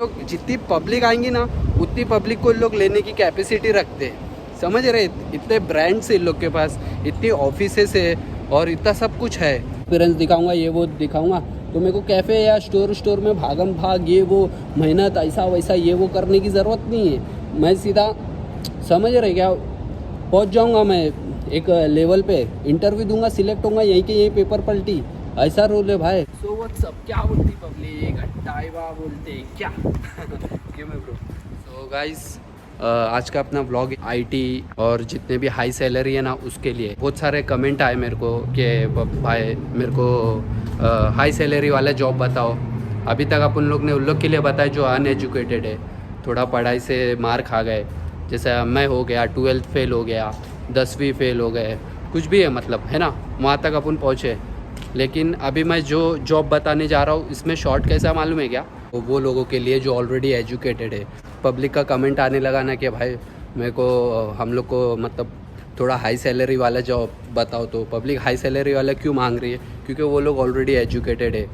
लोग जितनी पब्लिक आएंगी ना उतनी पब्लिक को लोग लेने की कैपेसिटी रखते हैं, समझ रहे। इतने ब्रांड्स है इन लोग के पास, इतनी ऑफिसेस है और इतना सब कुछ है। एक्सपीरियंस दिखाऊंगा, ये वो दिखाऊंगा, तो मेरे को कैफ़े या स्टोर में भागम भाग ये वो मेहनत ऐसा वैसा ये वो करने की ज़रूरत नहीं है। मैं सीधा, समझ रहे क्या, पहुंच जाऊंगा मैं एक लेवल पे, इंटरव्यू दूंगा, सिलेक्ट होऊंगा, यहीं के यहीं पेपर पलटी, ऐसा रोल है भाई। सो व्हाट्स अप, क्या बोलती पब्लिक, टाइवा बोलते क्या क्यों मैं ब्रो। सो गाइस, आज का अपना व्लॉग आईटी और जितने भी हाई सैलरी है ना उसके लिए। बहुत सारे कमेंट आए मेरे को कि भाई मेरे को हाई सैलरी वाला जॉब बताओ। अभी तक अपन लोग ने उन लोग के लिए बताया जो अनएजुकेटेड है, थोड़ा पढ़ाई से मार खा गए, जैसे मैं हो गया, 12th फेल हो गया, 10वीं फेल हो गए, कुछ भी है मतलब, है ना, वहाँ तक अपन पहुँचे। लेकिन अभी मैं जो जॉब बताने जा रहा हूँ इसमें शॉर्ट कैसा मालूम है क्या, वो लोगों के लिए जो ऑलरेडी एजुकेटेड है। पब्लिक का कमेंट आने लगा ना कि भाई मेरे को, हम लोग को मतलब थोड़ा हाई सैलरी वाला जॉब बताओ। तो पब्लिक हाई सैलरी वाला क्यों मांग रही है, क्योंकि वो लोग ऑलरेडी एजुकेटेड है,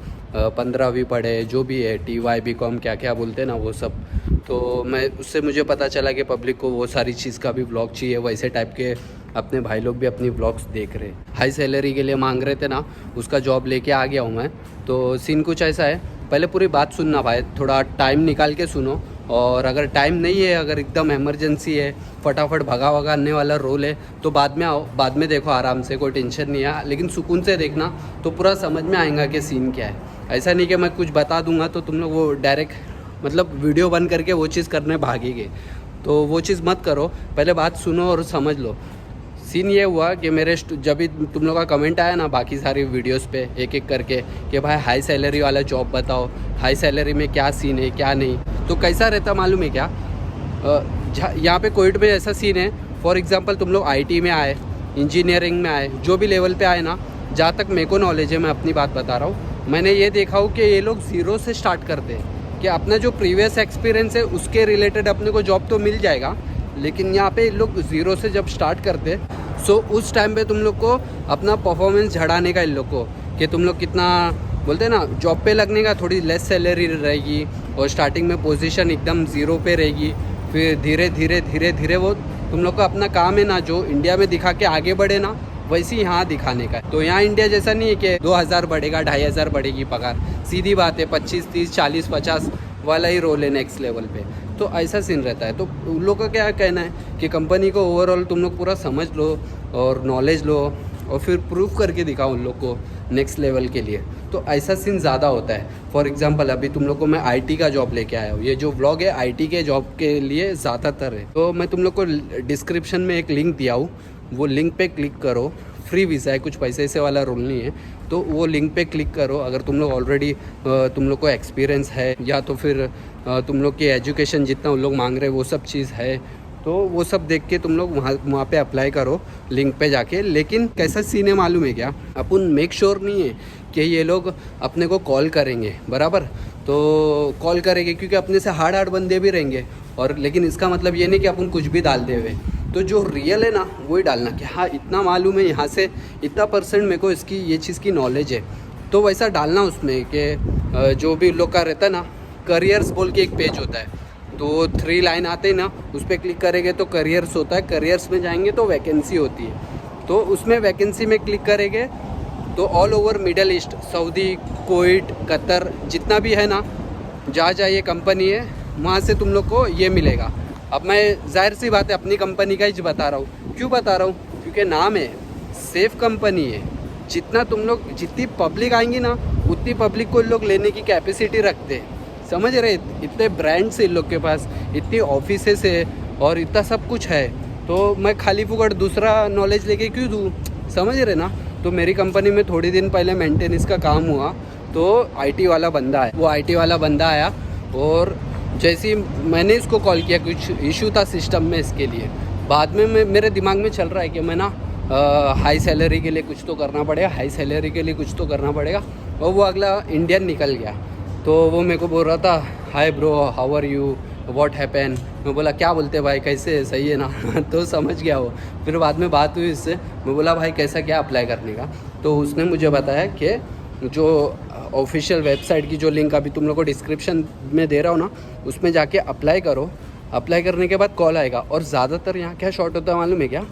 15वीं पढ़े, जो भी है, TY BCom क्या क्या बोलते हैं ना वो सब। तो मैं उससे मुझे पता चला कि पब्लिक को वो सारी चीज़ का भी व्लॉग चाहिए, वैसे टाइप के अपने भाई लोग भी अपनी व्लॉग्स देख रहे हैं। हाई सैलरी के लिए मांग रहे थे ना, उसका जॉब लेके आ गया हूँ मैं। तो सीन कुछ ऐसा है, पहले पूरी बात सुनना भाई, थोड़ा टाइम निकाल के सुनो। और अगर टाइम नहीं है, अगर एकदम इमरजेंसी है, फटाफट भगाने वाला रोल है, तो बाद में आओ, बाद में देखो आराम से, कोई टेंशन नहीं है। लेकिन सुकून से देखना तो पूरा समझ में आएगा कि सीन क्या है। ऐसा नहीं कि मैं कुछ बता दूंगा तो तुम लोग वो डायरेक्ट मतलब वीडियो बंद करके वो चीज़ करने भागेंगे, तो वो चीज़ मत करो। पहले बात सुनो और समझ लो। सीन ये हुआ कि मेरे जब भी तुम लोग का कमेंट आया ना बाकी सारी वीडियोस पे एक एक करके कि भाई हाई सैलरी वाला जॉब बताओ, हाई सैलरी में क्या सीन है क्या नहीं, तो कैसा रहता मालूम है क्या, यहाँ पे कोविड में ऐसा सीन है। फॉर एग्जांपल तुम लोग आईटी में आए, इंजीनियरिंग में आए, जो भी लेवल पे आए ना, जहाँ तक मेरे को नॉलेज है, मैं अपनी बात बता रहा हूँ, मैंने ये देखा हूँ कि ये लोग ज़ीरो से स्टार्ट करते हैं, कि अपना जो प्रीवियस एक्सपीरियंस है उसके रिलेटेड अपने को जॉब तो मिल जाएगा। लेकिन यहाँ पे लोग ज़ीरो से जब स्टार्ट करते, सो उस टाइम पे तुम लोग को अपना परफॉर्मेंस झड़ाने का इन लोग को, कि तुम लोग कितना बोलते हैं ना, जॉब पे लगने का थोड़ी लेस सैलरी रहेगी और स्टार्टिंग में पोजीशन एकदम ज़ीरो पे रहेगी। फिर धीरे धीरे वो तुम लोग का अपना काम है ना, जो इंडिया में दिखा के आगे बढ़े ना, वैसे यहाँ दिखाने का है। तो यहाँ इंडिया जैसा नहीं है कि 2000 बढ़ेगा, 2500 बढ़ेगी पगार, सीधी बात है 25 30 40 50 वाला ही रोल है नेक्स्ट लेवल पे। तो ऐसा सीन रहता है। तो उन लोग का क्या कहना है कि कंपनी को ओवरऑल तुम लोग पूरा समझ लो और नॉलेज लो और फिर प्रूव करके दिखाओ उन लोग को नेक्स्ट लेवल के लिए। तो ऐसा सीन ज़्यादा होता है। फॉर एग्जांपल अभी तुम लोग को मैं आईटी का जॉब लेके आया हूँ, ये जो व्लॉग है आईटी के जॉब के लिए ज़्यादातर है। तो मैं तुम लोग को डिस्क्रिप्शन में एक लिंक दिया हूँ, वो लिंक पे क्लिक करो। फ्री वीज़ा है, कुछ पैसे से वाला रोल नहीं है। तो वो लिंक पे क्लिक करो। अगर तुम लोग ऑलरेडी तुम लोग को एक्सपीरियंस है, या तो फिर तुम लोग की एजुकेशन जितना उन लोग मांग रहे हैं वो सब चीज़ है, तो वो सब देख के तुम लोग वहाँ पे अप्लाई करो लिंक पे जाके। लेकिन कैसा सीन है मालूम है क्या, अपन मेक श्योर नहीं है कि ये लोग अपने को कॉल करेंगे, बराबर। तो कॉल करेंगे क्योंकि अपने से हार्ड बंदे भी रहेंगे, और लेकिन इसका मतलब ये नहीं कि अपन कुछ भी डाल दे हुए। तो जो रियल है ना वही डालना, कि हाँ इतना मालूम है, यहाँ से इतना % मेरे को इसकी ये चीज़ की नॉलेज है, तो वैसा डालना उसमें। कि जो भी लोग का रहता है ना, करियर्स बोल के एक पेज होता है, तो 3 लाइन आते हैं ना, उस पर क्लिक करेंगे तो करियर्स होता है। करियर्स में जाएंगे तो वैकेंसी होती है, तो उसमें वैकेंसी में क्लिक करेंगे तो all over middle east, Saudi, Kuwait, Qatar, जितना भी है ना, जहाँ ये कंपनी है वहाँ से तुम लोग को ये मिलेगा। अब मैं जाहिर सी बात है अपनी कंपनी का ही बता रहा हूँ। क्यों बता रहा हूँ, क्योंकि नाम है, सेफ कंपनी है। जितना तुम लोग, जितनी पब्लिक आएंगी ना उतनी पब्लिक को लोग लेने की कैपेसिटी रखते हैं, समझ रहे। इतने ब्रांड्स है इन लोग के पास, इतनी ऑफिसेस है और इतना सब कुछ है। तो मैं खाली फुकट दूसरा नॉलेज लेके क्यों दूँ, समझ रहे ना। तो मेरी कंपनी में थोड़ी दिन पहले मेंटेनेंस का काम हुआ, तो आईटी वाला बंदा है, वो आईटी वाला बंदा आया, और जैसे ही मैंने इसको कॉल किया, कुछ इशू था सिस्टम में, इसके लिए बाद में मेरे दिमाग में चल रहा है कि मैं ना हाई सैलरी के लिए कुछ तो करना पड़ेगा, हाई सैलरी के लिए कुछ तो करना पड़ेगा। और वो अगला इंडियन निकल गया, तो वो मेरे को बोल रहा था, hi bro, how are you, what happen. मैं बोला क्या बोलते भाई, कैसे, सही है ना तो समझ गया वो। फिर बाद में बात हुई इससे, मैं बोला भाई कैसा क्या अप्लाई करने का, तो उसने मुझे बताया कि जो ऑफिशियल वेबसाइट की जो लिंक अभी तुम लोग को डिस्क्रिप्शन में दे रहा हूँ ना, उसमें जाके अप्लाई करो। अप्लाई करने के बाद कॉल आएगा। और ज़्यादातर यहाँ क्या शॉर्ट होता है मालूम है क्या?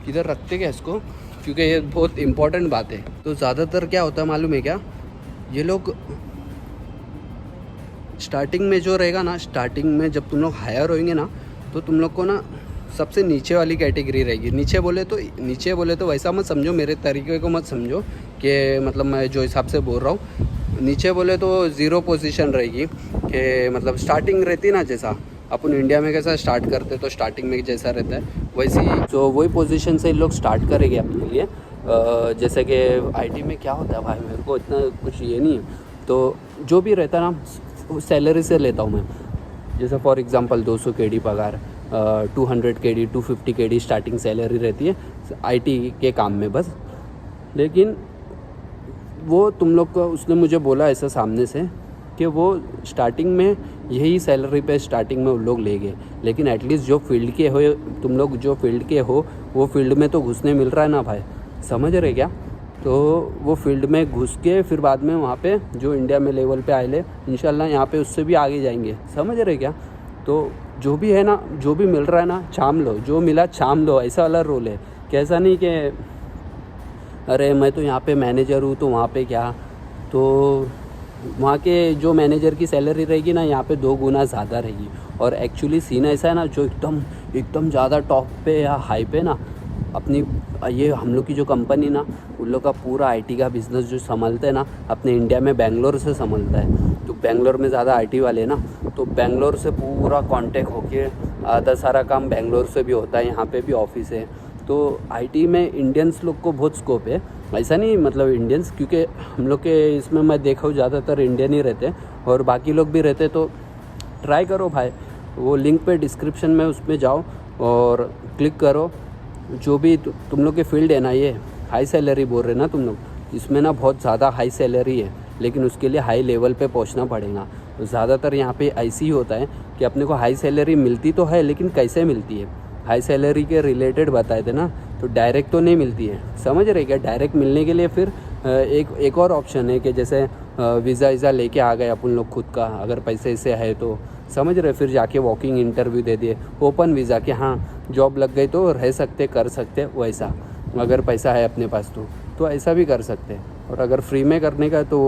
इधर रखते क्या इसको, क्योंकि ये बहुत इंपॉर्टेंट बात है। तो ज़्यादातर क्या होता है मालूम है क्या, ये लोग स्टार्टिंग में जो रहेगा ना, स्टार्टिंग में जब तुम लोग हायर होंगे ना, तो तुम लोग को ना सबसे नीचे वाली कैटेगरी रहेगी। नीचे बोले तो वैसा मत समझो, मेरे तरीके को मत समझो कि मतलब मैं जो हिसाब से बोल रहा हूँ। नीचे बोले तो 0 पोजीशन रहेगी कि मतलब स्टार्टिंग रहती ना, जैसा अपन इंडिया में कैसा स्टार्ट करते तो स्टार्टिंग में जैसा रहता है वैसे ही, तो वही पोजीशन से लोग स्टार्ट करेंगे अपने लिए। जैसे कि आईटी में क्या होता है भाई, मेरे को इतना कुछ ये नहीं है, तो जो भी रहता है ना सैलरी से लेता हूँ मैं। जैसे फॉर एग्जांपल 200 KD पगार, 200 KD 250 KD स्टार्टिंग सैलरी रहती है आईटी के काम में बस। लेकिन वो तुम लोग को उसने मुझे बोला ऐसा सामने से कि वो स्टार्टिंग में यही सैलरी पे स्टार्टिंग में वो लोग लेंगे, लेकिन एटलीस्ट जो फील्ड के हो, तुम लोग जो फील्ड के हो वो फील्ड में तो घुसने मिल रहा है ना भाई, समझ रहे क्या? तो वो फील्ड में घुस के फिर बाद में वहाँ पे जो इंडिया में लेवल पे आए इंशाल्लाह यहाँ पे उससे भी आगे जाएंगे, समझ रहे क्या? तो जो भी है ना, जो भी मिल रहा है ना छाम लो, जो मिला छाम लो, ऐसा वाला रोल है। कैसा नहीं कि अरे मैं तो यहाँ पे मैनेजर हूँ तो वहाँ पे क्या, तो वहाँ के जो मैनेजर की सैलरी रहेगी ना यहाँ पे 2 गुना ज़्यादा रहेगी। और एक्चुअली सीन ऐसा है ना, जो एकदम ज़्यादा टॉप पे या हाई पे ना, अपनी ये हम लोग की जो कंपनी ना, उन लोग का पूरा आईटी का बिज़नेस जो संभालते हैं ना अपने इंडिया में, बेंगलोर से संभालता है। तो बेंगलोर में ज़्यादा आईटी वाले ना, तो बेंगलोर से पूरा कांटेक्ट होके आधा सारा काम बेंगलोर से भी होता है, यहाँ पे भी ऑफिस है। तो आईटी में इंडियंस लोग को बहुत स्कोप है, ऐसा नहीं मतलब इंडियंस, क्योंकि हम लोग के इसमें मैं देखा हूँ ज़्यादातर इंडियन ही रहते और बाकी लोग भी रहते। तो ट्राई करो भाई, वो लिंक पे डिस्क्रिप्शन में उसमें जाओ और क्लिक करो। जो भी तुम लोग के फील्ड है ना, ये हाई सैलरी बोल रहे ना तुम लोग, इसमें ना बहुत ज़्यादा हाई सैलरी है, लेकिन उसके लिए हाई लेवल पे पहुंचना पड़ेगा। तो ज़्यादातर यहाँ पे ऐसी ही होता है कि अपने को हाई सैलरी मिलती तो है, लेकिन कैसे मिलती है, हाई सैलरी के रिलेटेड बताए थे ना, तो डायरेक्ट तो नहीं मिलती है, समझ रहे क्या? डायरेक्ट मिलने के लिए फिर एक और ऑप्शन है कि जैसे वीज़ा लेके आ गए अपन लोग खुद का, अगर पैसे ऐसे है तो, समझ रहे, फिर जाके वॉकिंग इंटरव्यू दे दिए, ओपन वीज़ा कि हाँ जॉब लग गई तो रह सकते, कर सकते, वैसा अगर पैसा है अपने पास तो ऐसा भी कर सकते। और अगर फ्री में करने का तो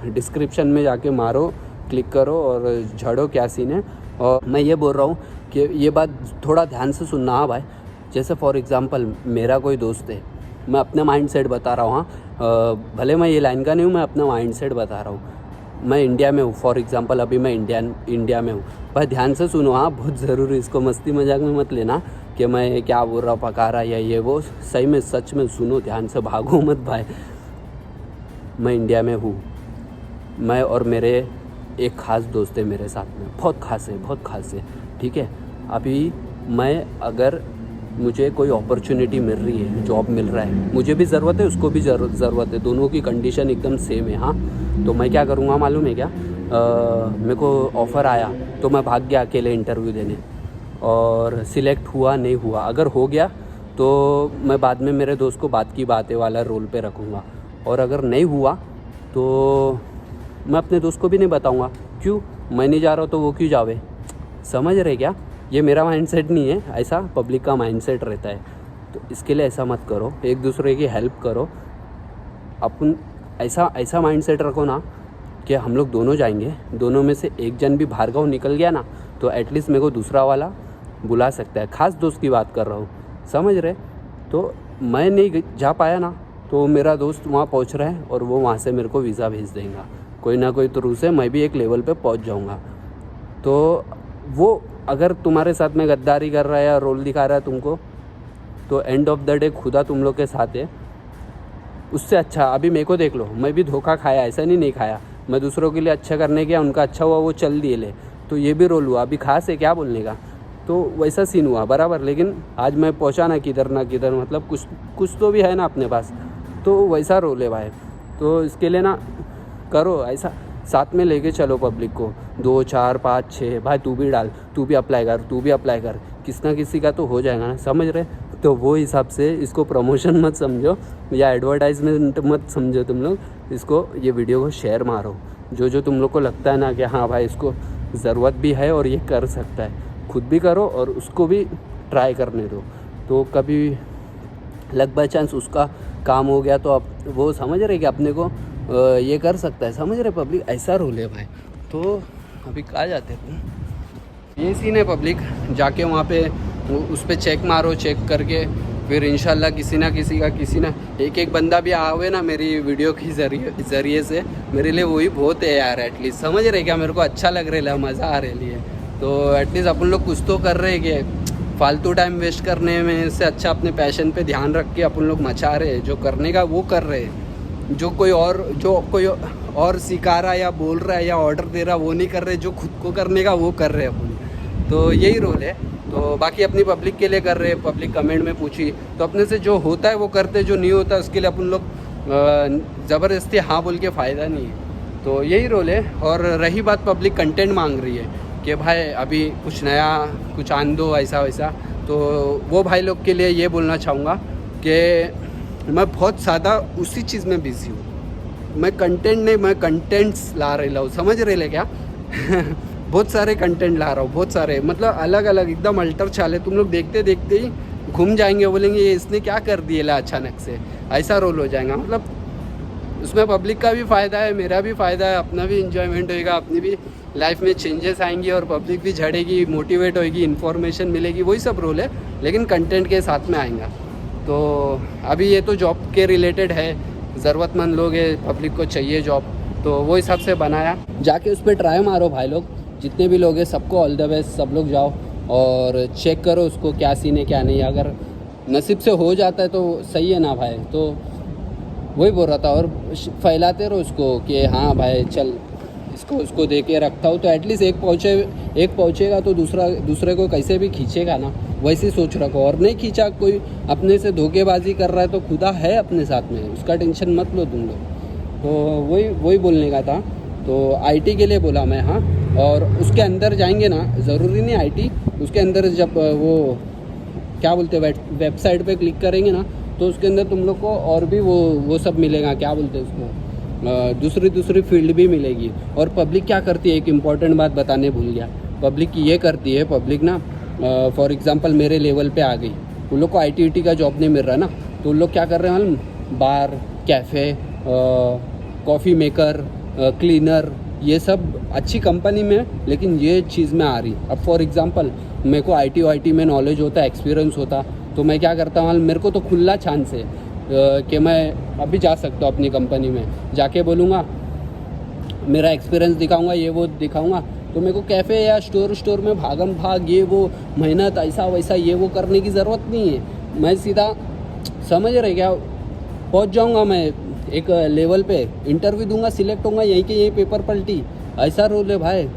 डिस्क्रिप्शन में जाके मारो, क्लिक करो और झड़ो क्या सीन है। और मैं ये बोल रहा हूँ कि ये बात थोड़ा ध्यान से सुनना। हाँ भाई, जैसे फॉर एग्ज़ाम्पल मेरा कोई दोस्त है, मैं अपना माइंड सेट बता रहा हूँ। हाँ, भले मैं ये लाइन का नहीं हूँ, मैं अपना माइंड सेट बता रहा हूँ। मैं इंडिया में हूँ, फॉर एग्ज़ाम्पल अभी मैं इंडिया में हूँ भाई, ध्यान से सुनो। हाँ, बहुत ज़रूरी, इसको मस्ती मजाक में मत लेना कि मैं क्या बोल रहा हूँ, पका रहा या ये वो, सही में सच में सुनो ध्यान से, भागो मत भाई। मैं इंडिया में हूँ, मैं और मेरे एक ख़ास दोस्त है मेरे साथ में, बहुत ख़ास है, ठीक है। अभी मैं अगर मुझे कोई अपॉर्चुनिटी मिल रही है, जॉब मिल रहा है, मुझे भी ज़रूरत है, उसको भी ज़रूरत है, दोनों की कंडीशन एकदम सेम है। हाँ, तो मैं क्या करूँगा मालूम है क्या? मेरे को ऑफ़र आया तो मैं भाग गया अकेले इंटरव्यू देने, और सिलेक्ट हुआ नहीं हुआ, अगर हो गया तो मैं बाद में मेरे दोस्त को बात की बातें वाला रोल पे रखूँगा, और अगर नहीं हुआ तो मैं अपने दोस्त को भी नहीं बताऊँगा। क्यों? मैं नहीं जा रहा तो वो क्यों जावे, समझ रहे क्या? ये मेरा माइंडसेट नहीं है, ऐसा पब्लिक का माइंडसेट रहता है। तो इसके लिए ऐसा मत करो, एक दूसरे की हेल्प करो। अपन ऐसा माइंडसेट रखो ना कि हम लोग दोनों जाएंगे, दोनों में से एक जन भी बाहर गाँव निकल गया ना, तो एटलीस्ट मेरे को दूसरा वाला बुला सकता है। ख़ास दोस्त की बात कर रहा हूँ, समझ रहे? तो मैं नहीं जा पाया ना, तो मेरा दोस्त वहाँ पहुँच रहा है और वो वहाँ से मेरे को वीज़ा भेज देगा, कोई ना कोई थ्रू से मैं भी एक लेवल पे पहुँच जाऊँगा। तो वो अगर तुम्हारे साथ में गद्दारी कर रहा है या रोल दिखा रहा है तुमको, तो एंड ऑफ द डे खुदा तुम लोग के साथ है। उससे अच्छा अभी मेरे को देख लो, मैं भी धोखा खाया, ऐसा नहीं खाया, मैं दूसरों के लिए अच्छा करने गया, उनका अच्छा हुआ वो चल दिए ले, तो ये भी रोल हुआ। अभी खास है क्या बोलने का, तो वैसा सीन हुआ बराबर। लेकिन आज मैं पहुँचा ना किधर, मतलब कुछ तो भी है ना अपने पास, तो वैसा रोल है भाई। तो इसके लिए ना करो ऐसा, साथ में लेके चलो पब्लिक को, 2 4 5 6 भाई, तू भी डाल, तू भी अप्लाई कर, किसी ना किसी का तो हो जाएगा ना, समझ रहे? तो वो हिसाब से इसको प्रमोशन मत समझो या एडवर्टाइजमेंट मत समझो तुम लोग, इसको ये वीडियो को शेयर मारो। जो जो तुम लोग को लगता है ना कि हाँ भाई इसको ज़रूरत भी है और ये कर सकता है, खुद भी करो और उसको भी ट्राई करने दो। तो कभी लक बाय चांस उसका काम हो गया तो आप वो समझ रहे कि अपने को ये कर सकता है, समझ रहे पब्लिक, ऐसा रोल है भाई। तो अभी कहाँ जाते हैं, ये सीन है पब्लिक, जाके वहाँ पे उस पर चेक मारो, चेक करके फिर इंशाल्लाह किसी ना एक बंदा भी आवे ना मेरी वीडियो के ज़रिए से, मेरे लिए वही बहुत है यार। एटलीस्ट समझ रहे क्या, मेरे को अच्छा लग रहा है, मज़ा आ रही है। तो एटलीस्ट अपन लोग कुछ तो कर रहे हैं कि फालतू टाइम वेस्ट करने में से अच्छा अपने पैशन पे ध्यान रख के अपन लोग मचा रहे हैं, जो करने का वो कर रहे हैं। जो कोई और सिखा रहा है या बोल रहा है या ऑर्डर दे रहा वो नहीं कर रहे, जो खुद को करने का वो कर रहे हैं अपन। तो यही रोल है। तो बाकी अपनी पब्लिक के लिए कर रहे हैं, पब्लिक कमेंट में पूछी तो अपने से जो होता है वो करते, जो नहीं होता उसके लिए अपन लोग ज़बरदस्ती हाँ बोल के फ़ायदा नहीं है। तो यही रोल है। और रही बात पब्लिक कंटेंट मांग रही है कि भाई अभी कुछ नया कुछ आन दो ऐसा वैसा, तो वो भाई लोग के लिए ये बोलना चाहूँगा कि मैं बहुत ज़्यादा उसी चीज़ में बिज़ी हूँ। मैं कंटेंट नहीं, मैं कंटेंट्स ला रही हूँ, समझ रहे ले क्या बहुत सारे कंटेंट ला रहा हूँ, बहुत सारे, मतलब अलग अलग एकदम अल्टर चाल है। तुम लोग देखते देखते ही घूम जाएंगे, बोलेंगे ये इसने क्या कर दिए ला अचानक से, ऐसा रोल हो जाएगा। मतलब उसमें पब्लिक का भी फ़ायदा है, मेरा भी फ़ायदा है, अपना भी इंजॉयमेंट होएगा, अपनी भी लाइफ में चेंजेस आएंगी और पब्लिक भी झड़ेगी, मोटिवेट होएगी, इन्फॉर्मेशन मिलेगी, वही सब रोल है, लेकिन कंटेंट के साथ में आएगा। तो अभी ये तो जॉब के रिलेटेड है, ज़रूरतमंद लोग है, पब्लिक को चाहिए जॉब, तो वो हिसाब से बनाया। जाके उस पर ट्राई मारो भाई लोग, जितने भी लोग हैं सबको ऑल द बेस्ट, सब लोग जाओ और चेक करो उसको क्या सीन है क्या नहीं। अगर नसीब से हो जाता है तो सही है ना भाई। तो वही बोल रहा था, और फैलाते रहो उसको कि हाँ भाई चल इसको उसको दे के रखता हूँ, तो एटलीस्ट एक पहुँचेगा तो दूसरे को कैसे भी खींचेगा ना, वैसे सोच रखो। और नहीं खींचा, कोई अपने से धोखेबाजी कर रहा है तो खुदा है अपने साथ में, उसका टेंशन मत लो तुम लोग। तो वही बोलने का था। तो आईटी के लिए बोला मैं, हाँ। और उसके अंदर जाएंगे ना, ज़रूरी नहीं आईटी, उसके अंदर जब वो क्या बोलते हैं वेबसाइट पे क्लिक करेंगे ना, तो उसके अंदर तुम लोग को और भी वो सब मिलेगा, क्या बोलते हैं उसको, दूसरी फील्ड भी मिलेगी। और पब्लिक क्या करती है, एक इम्पॉर्टेंट बात बताने भूल गया, पब्लिक ये करती है, पब्लिक ना फॉर एग्जांपल मेरे लेवल पे आ गई, उन लोग को आईटी का जॉब नहीं मिल रहा ना, तो उन लोग क्या कर रहे हैं मालूम, बार, कैफ़े, कॉफ़ी मेकर, क्लीनर, ये सब अच्छी कंपनी में, लेकिन ये चीज़ में आ रही। अब फॉर एग्जांपल मेरे को आईटी में नॉलेज होता है, एक्सपीरियंस होता, तो मैं क्या करता हूँ, मेरे को तो खुला चांस है कि मैं अभी जा सकता हूँ अपनी कंपनी में, जाके बोलूँगा मेरा एक्सपीरियंस दिखाऊँगा, ये वो दिखाऊँगा, तो मेरे को कैफ़े या स्टोर में भागम भाग ये वो मेहनत ऐसा वैसा ये वो करने की ज़रूरत नहीं है। मैं सीधा समझ रहे क्या, पहुँच जाऊँगा मैं एक लेवल पे, इंटरव्यू दूंगा, सिलेक्ट होऊंगा, यहीं के यहीं पेपर पलटी, ऐसा रोल है भाई।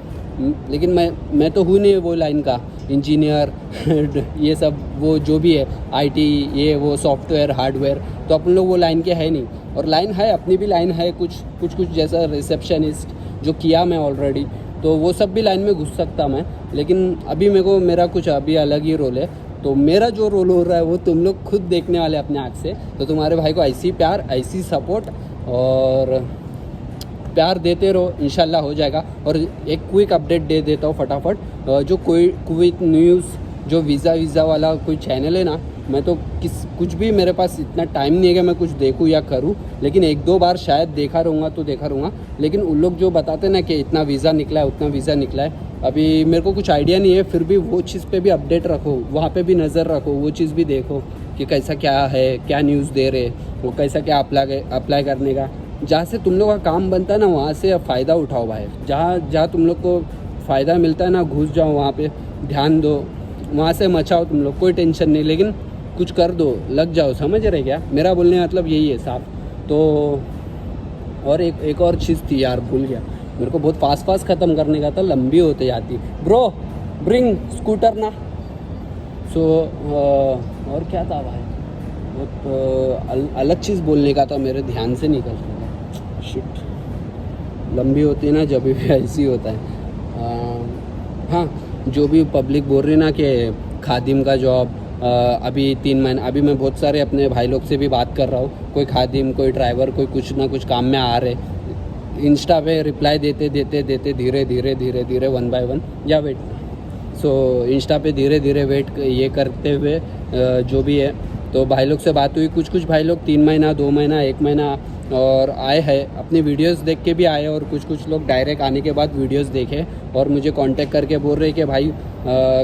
लेकिन मैं तो हूँ नहीं वो लाइन का इंजीनियर ये सब वो जो भी है आईटी ये वो सॉफ्टवेयर हार्डवेयर, तो अपन लोग वो लाइन के है नहीं। और लाइन है, अपनी भी लाइन है, कुछ जैसा रिसेप्शनिस्ट जो किया मैं ऑलरेडी, तो वो सब भी लाइन में घुस सकता मैं। लेकिन अभी मेरा कुछ अभी अलग ही रोल है। तो मेरा जो रोल हो रहा है वो तुम लोग खुद देखने वाले अपने आँख से। तो तुम्हारे भाई को ऐसी प्यार, ऐसी सपोर्ट और प्यार देते रहो, इंशाल्लाह हो जाएगा। और एक क्विक अपडेट दे देता हूँ फटाफट, जो कोई क्विक न्यूज़ जो वीज़ा वाला कोई चैनल है ना, मैं तो कुछ भी मेरे पास इतना टाइम नहीं है कि मैं कुछ देखूँ या करूँ, लेकिन एक दो बार शायद देखा रहूँगा। लेकिन उन लोग जो बताते ना कि इतना वीज़ा निकला है, उतना वीज़ा निकला है, अभी मेरे को कुछ आइडिया नहीं है, फिर भी वो चीज़ पे भी अपडेट रखो, वहाँ पे भी नज़र रखो, वो चीज़ भी देखो कि कैसा क्या है, क्या न्यूज़ दे रहे, वो कैसा क्या अप्लाई करने का। जहाँ से तुम लोग का काम बनता है ना, वहाँ से फ़ायदा उठाओ भाई। जहाँ तुम लोग को फ़ायदा मिलता है ना, घुस जाओ वहाँ पे, ध्यान दो, वहाँ से मचाओ तुम लोग, कोई टेंशन नहीं, लेकिन कुछ कर दो, लग जाओ, समझ रहे क्या, मेरा बोलने का मतलब यही है साफ। तो और एक और चीज़ थी यार, भूल गया, मेरे को बहुत फास्ट ख़त्म करने का था, लंबी होते जाती। ब्रो ब्रिंग स्कूटर ना। सो और क्या था भाई, बहुत अलग चीज़ बोलने का था, मेरे ध्यान से निकल गया, शिट, लंबी होती है ना जब भी ऐसी होता है। हाँ, जो भी पब्लिक बोल रही ना कि खादिम का जॉब अभी 3 महीना, अभी मैं बहुत सारे अपने भाई लोग से भी बात कर रहा हूँ, कोई खादिम, कोई ड्राइवर, कोई कुछ ना कुछ काम में आ रहे, इंस्टा पे रिप्लाई देते देते देते धीरे धीरे धीरे धीरे 1 बाय 1 या वेट, सो इंस्टा पे धीरे धीरे वेट ये करते हुए जो भी है, तो भाई लोग से बात हुई, कुछ भाई लोग 3 महीना, 2 महीना, 1 महीना और आए हैं, अपनी वीडियोस देख के भी आए, और कुछ लोग डायरेक्ट आने के बाद वीडियोस देखे और मुझे कांटेक्ट करके बोल रहे कि भाई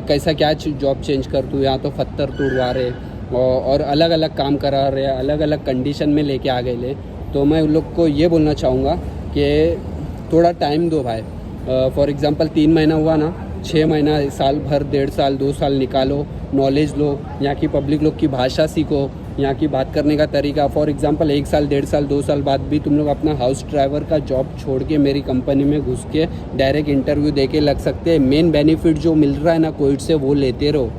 कैसा क्या जॉब चेंज कर दूँ, यहाँ तो पत्थर तोड़वा रहे और अलग अलग काम करा रहे, अलग अलग कंडीशन में लेके आ गए ले। तो मैं उन लोग को ये बोलना चाहूँगा कि थोड़ा टाइम दो भाई। फॉर एग्ज़ाम्पल 3 महीना हुआ ना, 6 महीना, साल भर, 1.5 साल, 2 साल निकालो, नॉलेज लो, यहाँ की पब्लिक लोग की भाषा सीखो, यहाँ की बात करने का तरीका। फॉर एग्जांपल 1 साल, 1.5 साल, 2 साल बाद भी तुम लोग अपना हाउस ड्राइवर का जॉब छोड़ के मेरी कंपनी में घुस के डायरेक्ट इंटरव्यू दे के लग सकते हैं। मेन बेनिफिट जो मिल रहा है ना कोविड से, वो लेते रहो।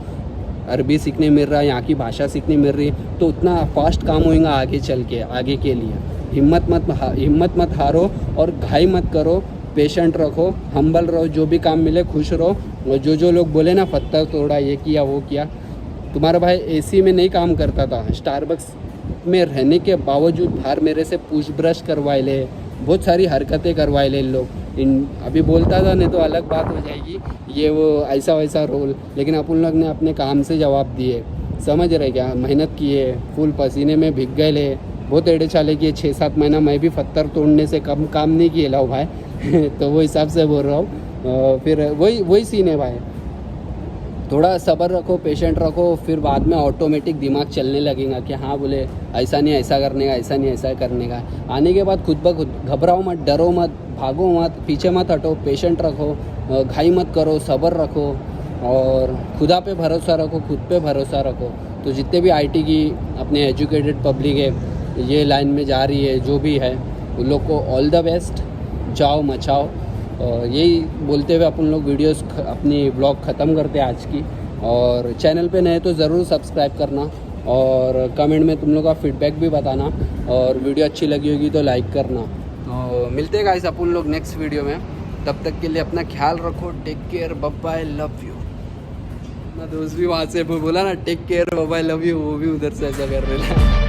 अरबी सीखने मिल रहा है, यहाँ की भाषा सीखने मिल रही है, तो उतना फास्ट काम होगा आगे चल के, आगे के लिए। हिम्मत मत हारो और घाई मत करो, पेशेंट रखो, हम्बल रहो, जो भी काम मिले खुश रहो। और जो लोग बोले ना पत्थर तोड़ा, ये किया वो किया, तुम्हारा भाई एसी में नहीं काम करता था, स्टारबक्स में रहने के बावजूद बाहर मेरे से पूछ ब्रश करवाए ले, बहुत सारी हरकतें करवाए ले लोग। अभी बोलता था नहीं तो अलग बात हो जाएगी, ये वो ऐसा वैसा रोल, लेकिन अपन लोग ने अपने काम से जवाब दिए, समझ रहे क्या, मेहनत किए, फुल पसीने में भीग गए ले, बहुत एड़े चाले किए। 6-7 महीना मैं भी पत्थर तोड़ने से कम काम नहीं किए लाओ भाई तो वो हिसाब से बोल रहा हूँ। फिर वही सीन है भाई, थोड़ा सब्र रखो, पेशेंट रखो, फिर बाद में ऑटोमेटिक दिमाग चलने लगेगा कि हाँ बोले ऐसा नहीं ऐसा करने का, ऐसा नहीं ऐसा करने का। आने के बाद खुद ब खुद घबराओ मत, डरो मत, भागो मत, पीछे मत हटो, पेशेंट रखो, घाई मत करो, सब्र रखो और खुदा पे भरोसा रखो, खुद पे भरोसा रखो। तो जितने भी आईटी की अपने एजुकेटेड पब्लिक है, ये लाइन में जा रही है, जो भी है, उन लोग को ऑल द बेस्ट, जाओ मचाओ। यही बोलते हुए अपन लोग वीडियोस अपनी ब्लॉग ख़त्म करते हैं आज की। और चैनल पे नए तो ज़रूर सब्सक्राइब करना और कमेंट में तुम लोग का फीडबैक भी बताना, और वीडियो अच्छी लगी होगी तो लाइक करना। तो मिलते हैं गाइस अपन लोग नेक्स्ट वीडियो में, तब तक के लिए अपना ख्याल रखो, take care, bye bye, love you. ना दोस्त भी वहाँ से बोला ना take care, bye bye, love you, वो भी उधर से ऐसा कर रहे हैं।